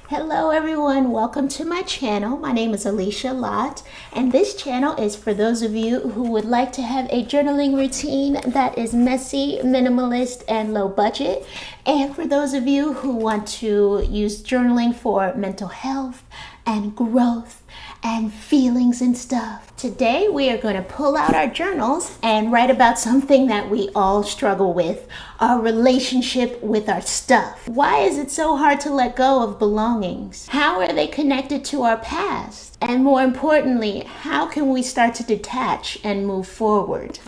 Hello everyone, welcome to my channel. My name is Alecia Lott, and this channel is for those of you who would like to have a journaling routine that is messy, minimalist, and low budget, and for those of you who want to use journaling for mental health and growth and feelings and stuff. Today we are going to pull out our journals and write about something that we all struggle with, our relationship with our stuff. Why is it so hard to let go of belongings? How are they connected to our past? And more importantly, how can we start to detach and move forward?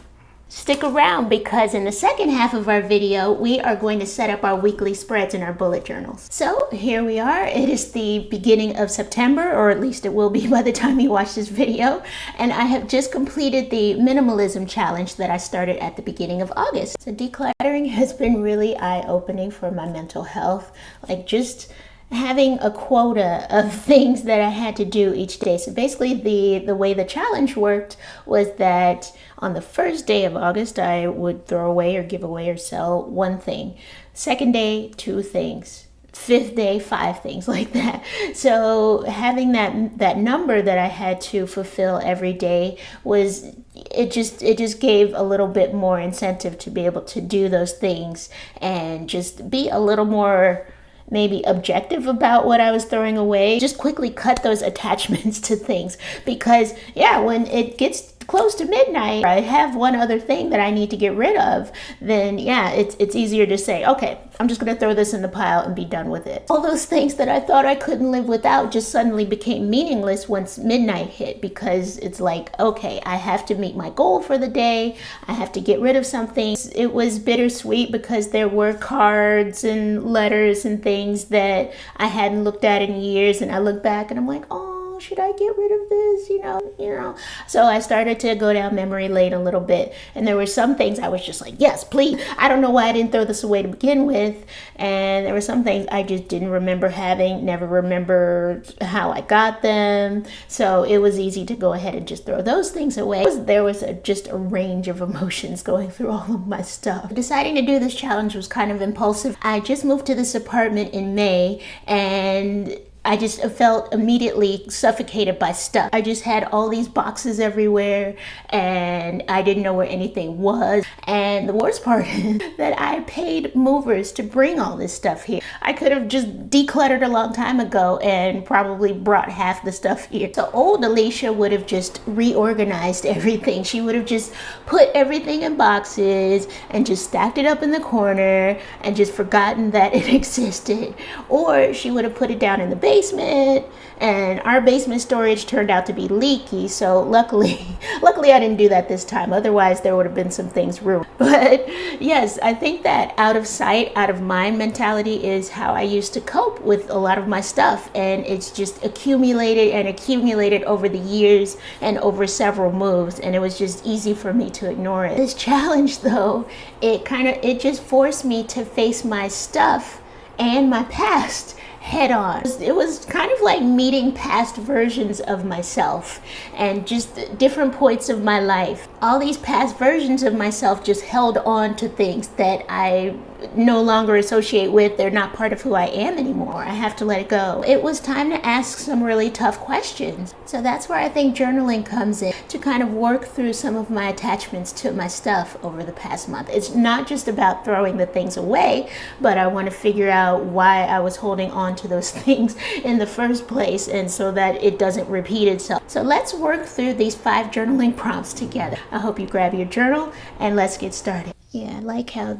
Stick around because in the second half of our video, we are going to set up our weekly spreads in our bullet journals. So here we are. It is the beginning of September, or at least it will be by the time you watch this video. And I have just completed the minimalism challenge that I started at the beginning of August. So decluttering has been really eye-opening for my mental health. Like just having a quota of things that I had to do each day. So basically the way the challenge worked was that on the first day of August, I would throw away or give away or sell one thing. Second day, 2 things. Fifth day, 5 things, like that. So having that number that I had to fulfill every day was, it just gave a little bit more incentive to be able to do those things and just be a little more maybe objective about what I was throwing away. Just quickly cut those attachments to things because when it gets close to midnight, I have one other thing that I need to get rid of, then it's easier to say, okay, I'm just gonna throw this in the pile and be done with it. All those things that I thought I couldn't live without just suddenly became meaningless once midnight hit, because it's like, okay, I have to meet my goal for the day. I have to get rid of something. It was bittersweet because there were cards and letters and things that I hadn't looked at in years, and I look back and I'm like, oh, should I get rid of this? You know. So I started to go down memory lane a little bit, and there were some things I was just like, yes, please. I don't know why I didn't throw this away to begin with, and there were some things I just didn't remember having, never remember how I got them. So it was easy to go ahead and just throw those things away. There was just a range of emotions going through all of my stuff. Deciding to do this challenge was kind of impulsive. I just moved to this apartment in May, and I just felt immediately suffocated by stuff. I just had all these boxes everywhere and I didn't know where anything was. And the worst part is that I paid movers to bring all this stuff here. I could have just decluttered a long time ago and probably brought half the stuff here. So old Alecia would have just reorganized everything. She would have just put everything in boxes and just stacked it up in the corner and just forgotten that it existed. Or she would have put it down in the basement, and our basement storage turned out to be leaky, so luckily I didn't do that this time. Otherwise there would have been some things ruined. But yes, I think that out of sight, out of mind mentality is how I used to cope with a lot of my stuff, and it's just accumulated and accumulated over the years and over several moves, and it was just easy for me to ignore it. This challenge though, it just forced me to face my stuff and my past head on. It was kind of like meeting past versions of myself and just different points of my life. All these past versions of myself just held on to things that I no longer associate with. They're not part of who I am anymore. I have to let it go. It was time to ask some really tough questions. So that's where I think journaling comes in, to kind of work through some of my attachments to my stuff over the past month. It's not just about throwing the things away, but I want to figure out why I was holding on to those things in the first place, and so that it doesn't repeat itself. So let's work through these 5 journaling prompts together. I hope you grab your journal and let's get started. Yeah, I like how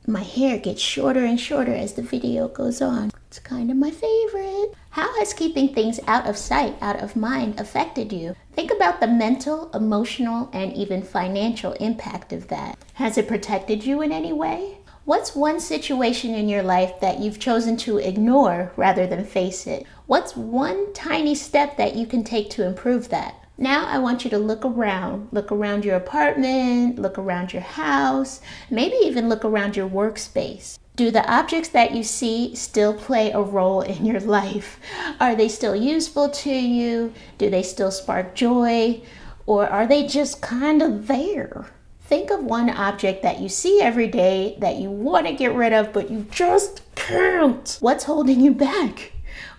my hair gets shorter and shorter as the video goes on. It's kind of my favorite. How has keeping things out of sight, out of mind affected you? Think about the mental, emotional, and even financial impact of that. Has it protected you in any way? What's one situation in your life that you've chosen to ignore rather than face it? What's one tiny step that you can take to improve that? Now I want you to look around your apartment, look around your house, maybe even look around your workspace. Do the objects that you see still play a role in your life? Are they still useful to you? Do they still spark joy? Or are they just kind of there? Think of one object that you see every day that you want to get rid of, but you just can't. What's holding you back?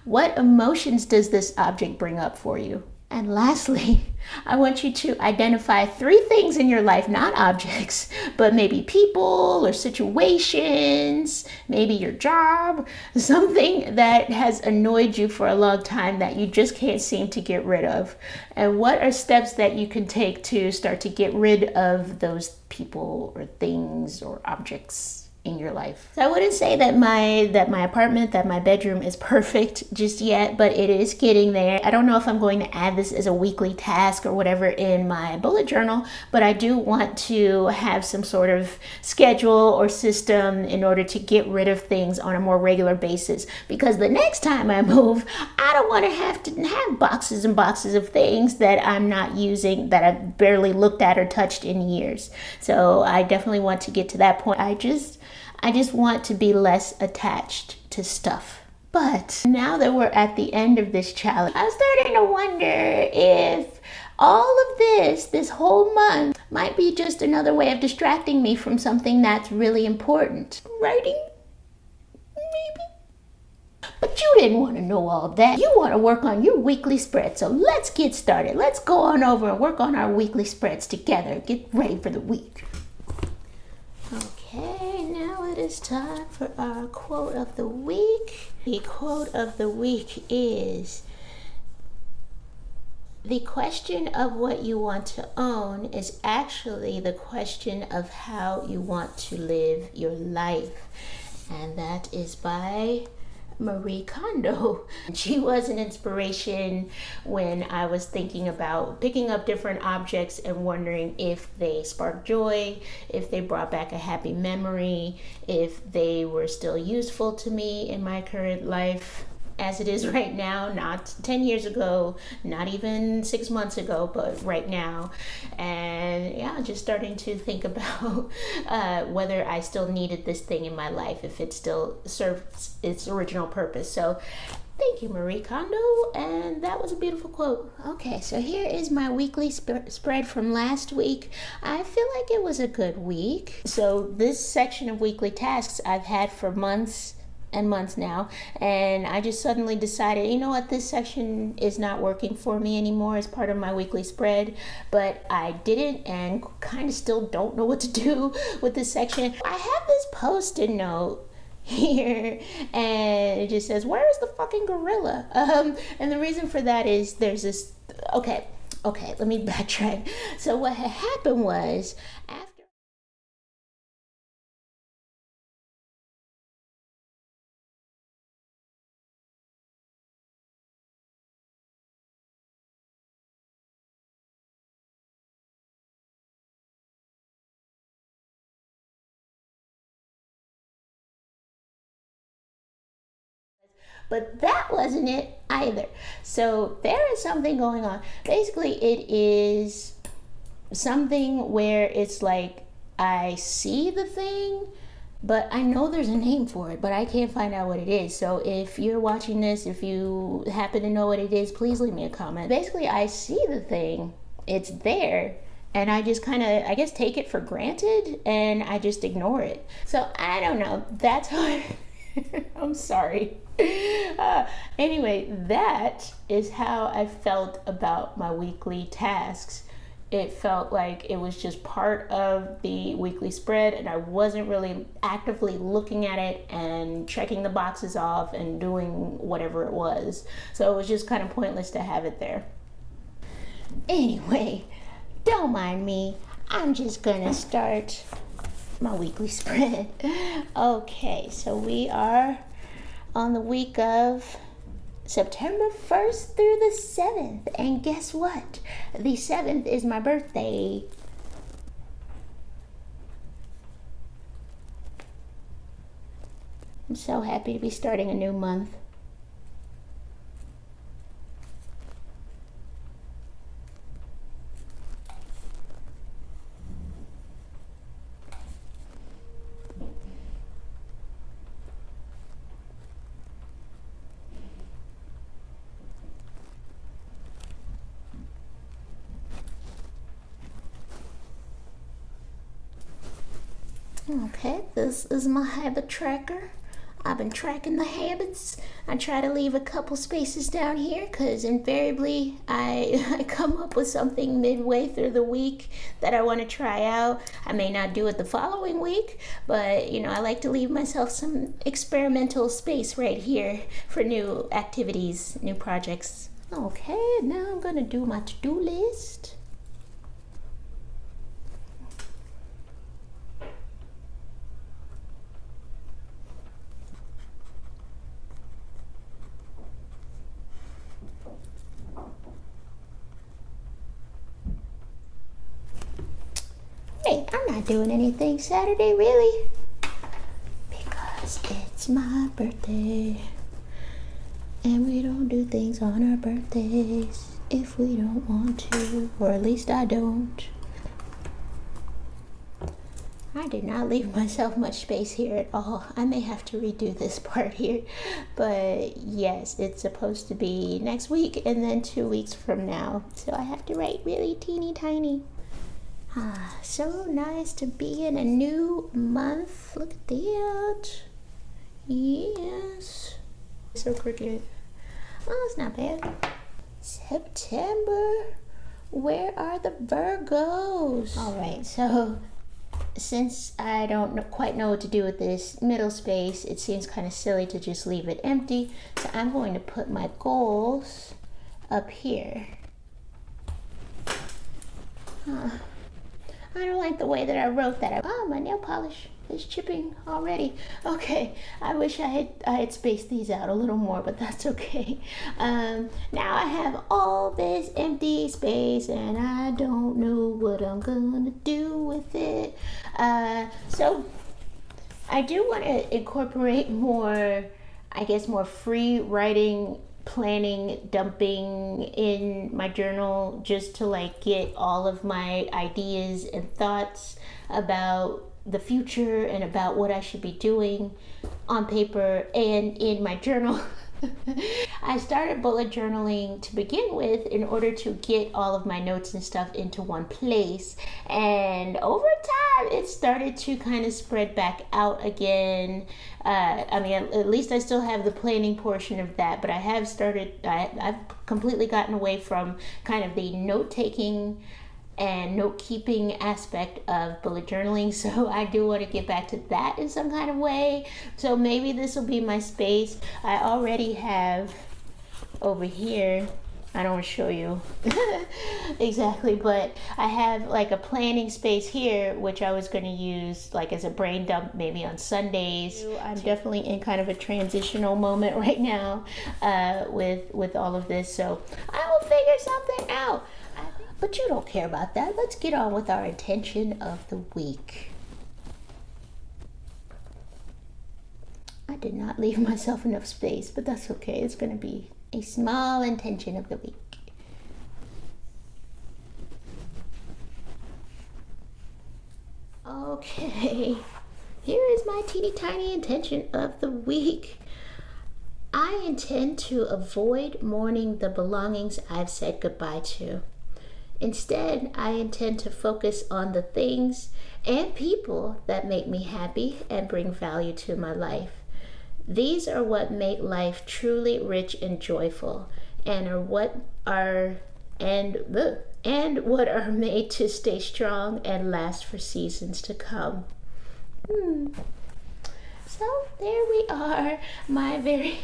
What emotions does this object bring up for you? And lastly, I want you to identify 3 things in your life, not objects, but maybe people or situations, maybe your job, something that has annoyed you for a long time that you just can't seem to get rid of. And what are steps that you can take to start to get rid of those people or things or objects in your life? So I wouldn't say that my apartment, that my bedroom is perfect just yet, but it is getting there. I don't know if I'm going to add this as a weekly task or whatever in my bullet journal, but I do want to have some sort of schedule or system in order to get rid of things on a more regular basis, because the next time I move, I don't want to have boxes and boxes of things that I'm not using, that I've barely looked at or touched in years. So I definitely want to get to that point. I just want to be less attached to stuff. But now that we're at the end of this challenge, I'm starting to wonder if all of this whole month, might be just another way of distracting me from something that's really important. Writing? Maybe? But you didn't want to know all that. You want to work on your weekly spread. So let's get started. Let's go on over and work on our weekly spreads together. Get ready for the week. Okay, now it is time for our quote of the week. The quote of the week is, the question of what you want to own is actually the question of how you want to live your life. And that is by Marie Kondo. She was an inspiration when I was thinking about picking up different objects and wondering if they sparked joy, if they brought back a happy memory, if they were still useful to me in my current life as it is right now, not 10 years ago, not even 6 months ago, but right now. And yeah, just starting to think about whether I still needed this thing in my life, if it still serves its original purpose. So thank you, Marie Kondo, and that was a beautiful quote. Okay, so here is my weekly spread from last week. I feel like it was a good week. So this section of weekly tasks I've had for months and months now, and I just suddenly decided, you know what, this section is not working for me anymore as part of my weekly spread. But I didn't, and kind of still don't know what to do with this section. I have this post-it note here, and it just says, where is the fucking gorilla? And the reason for that is there's this, okay, let me backtrack. So what had happened was, but that wasn't it either. So there is something going on. Basically, it is something where it's like I see the thing, but I know there's a name for it, but I can't find out what it is. So if you're watching this, if you happen to know what it is, please leave me a comment. Basically, I see the thing, it's there, and I just kind of, I guess, take it for granted, and I just ignore it. So I don't know. That's how I'm sorry. Anyway, that is how I felt about my weekly tasks. It felt like it was just part of the weekly spread, and I wasn't really actively looking at it and checking the boxes off and doing whatever it was. So it was just kind of pointless to have it there. Anyway, don't mind me. I'm just gonna start my weekly spread. Okay, so we are on the week of September 1st through the 7th. And guess what? The 7th is my birthday. I'm so happy to be starting a new month. Okay, this is my habit tracker. I've been tracking the habits. I try to leave a couple spaces down here because invariably I come up with something midway through the week that I want to try out. I may not do it the following week, but you know, I like to leave myself some experimental space right here for new activities, new projects. Okay, now I'm gonna do my to-do list. Hey, I'm not doing anything Saturday, really, because it's my birthday, and we don't do things on our birthdays if we don't want to, or at least I don't. I did not leave myself much space here at all. I may have to redo this part here, but yes, it's supposed to be next week and then 2 weeks from now, so I have to write really teeny tiny. So nice to be in a new month. Look at that. Yes. So crooked. Oh, it's not bad. September. Where are the Virgos? All right, so since I don't quite know what to do with this middle space, it seems kind of silly to just leave it empty. So I'm going to put my goals up here. I don't like the way that I wrote that. Oh, my nail polish is chipping already. Okay, I wish I had spaced these out a little more, but that's okay. Now I have all this empty space and I don't know what I'm gonna do with it. So I do want to incorporate more, I guess, more free writing, planning, dumping in my journal, just to like get all of my ideas and thoughts about the future and about what I should be doing on paper and in my journal. I started bullet journaling to begin with in order to get all of my notes and stuff into one place, and over time it started to kind of spread back out again. I mean, at least I still have the planning portion of that, but I've completely gotten away from kind of the note-taking and note-keeping aspect of bullet journaling, so I do want to get back to that in some kind of way. So maybe this will be my space. I already have over here, I don't want to show you exactly, but I have like a planning space here, which I was going to use like as a brain dump maybe on Sundays. I'm definitely in kind of a transitional moment right now with all of this, so I will figure something out. But you don't care about that. Let's get on with our intention of the week. I did not leave myself enough space, but that's okay. It's going to be a small intention of the week. Okay, here is my teeny tiny intention of the week. I intend to avoid mourning the belongings I've said goodbye to. Instead, I intend to focus on the things and people that make me happy and bring value to my life. These are what make life truly rich and joyful, and what are made to stay strong and last for seasons to come. So there we are, my very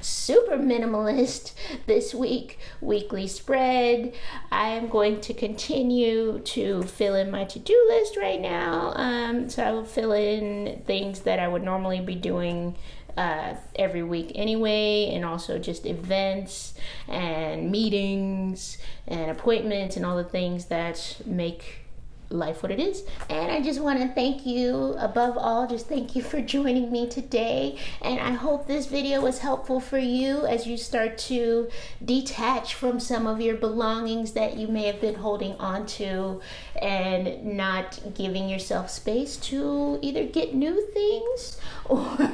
super minimalist this week weekly spread. I am going to continue to fill in my to-do list right now. So I will fill in things that I would normally be doing every week anyway, and also just events and meetings and appointments and all the things that make life what it is. And I just want to thank you, above all, just thank you for joining me today, and I hope this video was helpful for you as you start to detach from some of your belongings that you may have been holding on to and not giving yourself space to either get new things, or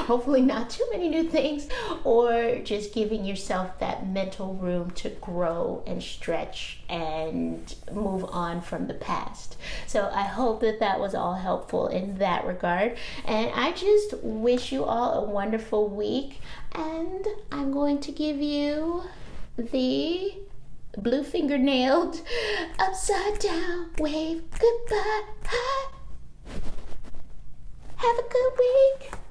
hopefully not too many new things, or just giving yourself that mental room to grow and stretch and move on from the past. past. So I hope that that was all helpful in that regard. And I just wish you all a wonderful week. And I'm going to give you the blue fingernailed upside down wave goodbye. Have a good week.